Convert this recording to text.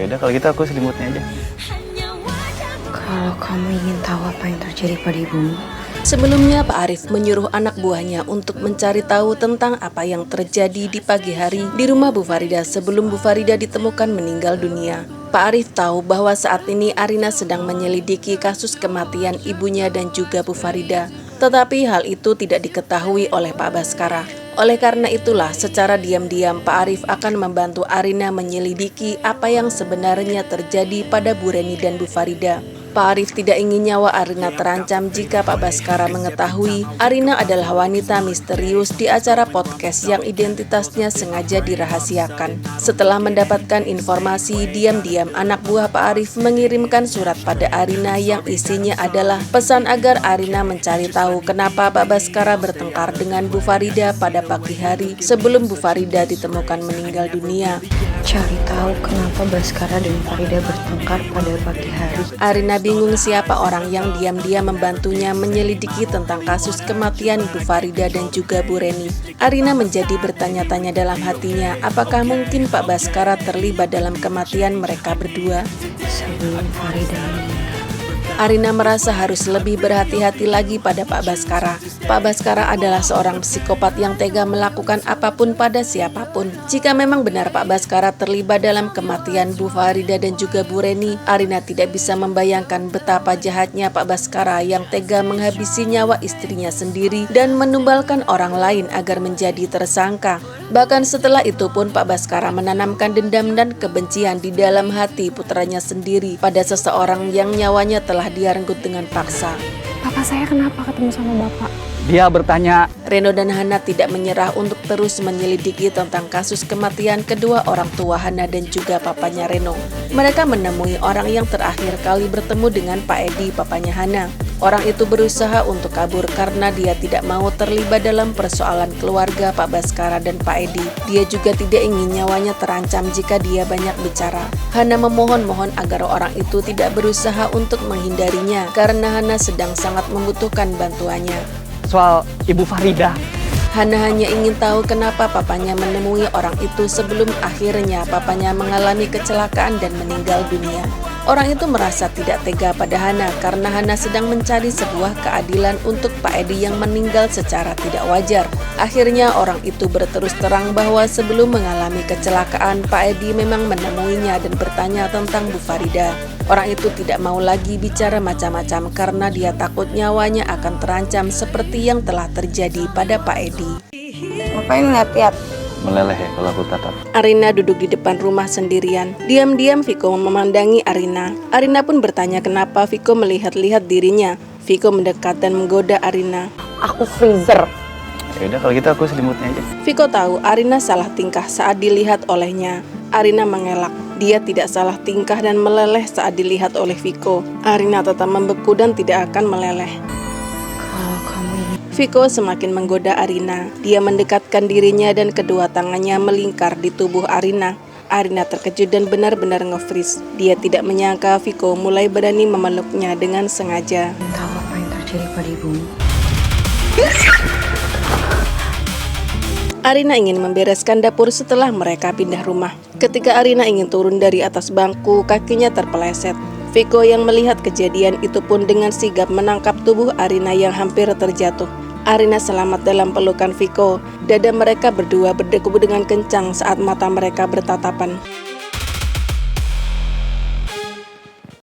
Yaudah kalau gitu aku selimutnya aja. Kalau kamu ingin tahu apa yang terjadi pada ibumu, Sebelumnya Pak Arif menyuruh anak buahnya untuk mencari tahu tentang apa yang terjadi di pagi hari di rumah Bu Farida sebelum Bu Farida ditemukan meninggal dunia. Pak Arif tahu bahwa saat ini Arina sedang menyelidiki kasus kematian ibunya dan juga Bu Farida. Tetapi hal itu tidak diketahui oleh Pak Baskara. Oleh karena itulah secara diam-diam Pak Arif akan membantu Arina menyelidiki apa yang sebenarnya terjadi pada Bu Reni dan Bu Farida. Pak Arif tidak ingin nyawa Arina terancam jika Pak Baskara mengetahui Arina adalah wanita misterius di acara podcast yang identitasnya sengaja dirahasiakan. Setelah mendapatkan informasi, diam-diam anak buah Pak Arif mengirimkan surat pada Arina yang isinya adalah pesan agar Arina mencari tahu kenapa Pak Baskara bertengkar dengan Bu Farida pada pagi hari sebelum Bu Farida ditemukan meninggal dunia. cari tahu kenapa Baskara dan Farida bertengkar pada pagi hari. Arina bingung siapa orang yang diam-diam membantunya menyelidiki tentang kasus kematian Bu Farida dan juga Bu Reni. Arina menjadi bertanya-tanya dalam hatinya, apakah mungkin Pak Baskara terlibat dalam kematian mereka berdua? Sebelum Farida meninggal, Arina merasa harus lebih berhati-hati lagi pada Pak Baskara. Pak Baskara adalah seorang psikopat yang tega melakukan apapun pada siapapun. Jika memang benar Pak Baskara terlibat dalam kematian Bu Farida dan juga Bu Reni, Arina tidak bisa membayangkan betapa jahatnya Pak Baskara yang tega menghabisi nyawa istrinya sendiri dan menumbalkan orang lain agar menjadi tersangka. Bahkan setelah itu pun Pak Baskara menanamkan dendam dan kebencian di dalam hati putranya sendiri pada seseorang yang nyawanya telah dia renggut dengan paksa. Papa saya kenapa ketemu sama bapak? Dia bertanya, Reno dan Hana tidak menyerah untuk terus menyelidiki tentang kasus kematian kedua orang tua Hana dan juga papanya Reno. Mereka menemui orang yang terakhir kali bertemu dengan Pak Edi, papanya Hana. Orang itu berusaha untuk kabur karena dia tidak mau terlibat dalam persoalan keluarga Pak Baskara dan Pak Edi. Dia juga tidak ingin nyawanya terancam jika dia banyak bicara. Hana memohon-mohon agar orang itu tidak berusaha untuk menghindarinya karena Hana sedang sangat membutuhkan bantuannya. soal Ibu Farida. Hana hanya ingin tahu kenapa papanya menemui orang itu sebelum akhirnya papanya mengalami kecelakaan dan meninggal dunia. Orang itu merasa tidak tega pada Hana karena Hana sedang mencari sebuah keadilan untuk Pak Edi yang meninggal secara tidak wajar. Akhirnya orang itu berterus terang bahwa sebelum mengalami kecelakaan Pak Edi memang menemuinya dan bertanya tentang Bu Farida. Orang itu tidak mau lagi bicara macam-macam karena dia takut nyawanya akan terancam seperti yang telah terjadi pada Pak Edi. ngapain lihat-lihat? Meleleh ya kalau aku tatap. Arina duduk di depan rumah sendirian. Diam-diam Viko memandangi Arina. Arina pun bertanya kenapa Viko melihat-lihat dirinya. Viko mendekat dan menggoda Arina. Aku freezer. Yaudah kalau gitu aku selimutnya aja. Viko tahu Arina salah tingkah saat dilihat olehnya. Arina mengelak. Dia tidak salah tingkah dan meleleh saat dilihat oleh Viko. Arina tetap membeku dan tidak akan meleleh. Kalau kamu ingin Viko semakin menggoda Arina. Dia mendekatkan dirinya dan kedua tangannya melingkar di tubuh Arina. Arina terkejut dan benar-benar nge-freeze. Dia tidak menyangka Viko mulai berani memeluknya dengan sengaja. tahu apa yang terjadi pada ibumu, Arina ingin membereskan dapur setelah mereka pindah rumah. Ketika Arina ingin turun dari atas bangku, kakinya terpeleset. Viko yang melihat kejadian itu pun dengan sigap menangkap tubuh Arina yang hampir terjatuh. Arina selamat dalam pelukan Viko. Dada mereka berdua berdegup dengan kencang saat mata mereka bertatapan.